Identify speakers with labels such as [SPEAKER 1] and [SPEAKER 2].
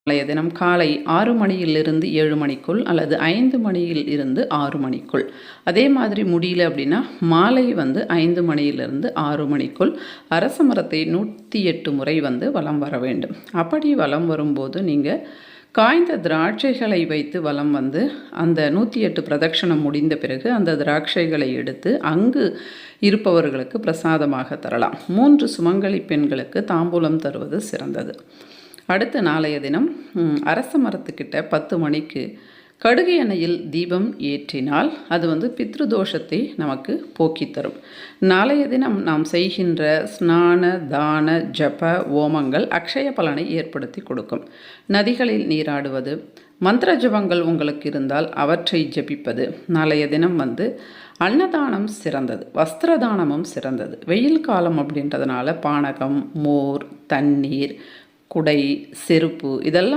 [SPEAKER 1] நாளைய தினம் காலை 6 மணியிலிருந்து 7 மணிக்குள் அல்லது 5 மணியில் இருந்து 6 மணிக்குள். அதே மாதிரி முடியல அப்படின்னா மாலை 5 மணியிலிருந்து 6 மணிக்குள் அரச மரத்தை 108 முறை வலம் வர வேண்டும். அப்படி வலம் வரும்போது நீங்கள் காய்ந்த திராட்சைகளை வைத்து வலம் அந்த 108 பிரதட்சணம் முடிந்த பிறகு அந்த திராட்சைகளை எடுத்து அங்கு இருப்பவர்களுக்கு பிரசாதமாக தரலாம். 3 சுமங்கலி பெண்களுக்கு தாம்பூலம் தருவது சிறந்தது. அடுத்த நாளைய தினம் அரச மரத்துக்கிட்ட 10 மணிக்கு கடுகு எண்ணெயில் தீபம் ஏற்றினால் அது பித்ருதோஷத்தை நமக்கு போக்கி தரும். நாளைய தினம் நாம் செய்கின்ற ஸ்நான தான ஜப ஓமங்கள் அக்ஷய பலனை ஏற்படுத்தி கொடுக்கும். நதிகளில் நீராடுவது, மந்திர ஜபங்கள் உங்களுக்கு இருந்தால் அவற்றை ஜபிப்பது. நாளைய தினம் அன்னதானம் சிறந்தது, வஸ்திரதானமும் சிறந்தது. வெயில் காலம் அப்படின்றதுனால பானகம், மோர், தண்ணீர், குடை, செருப்பு இதெல்லாம்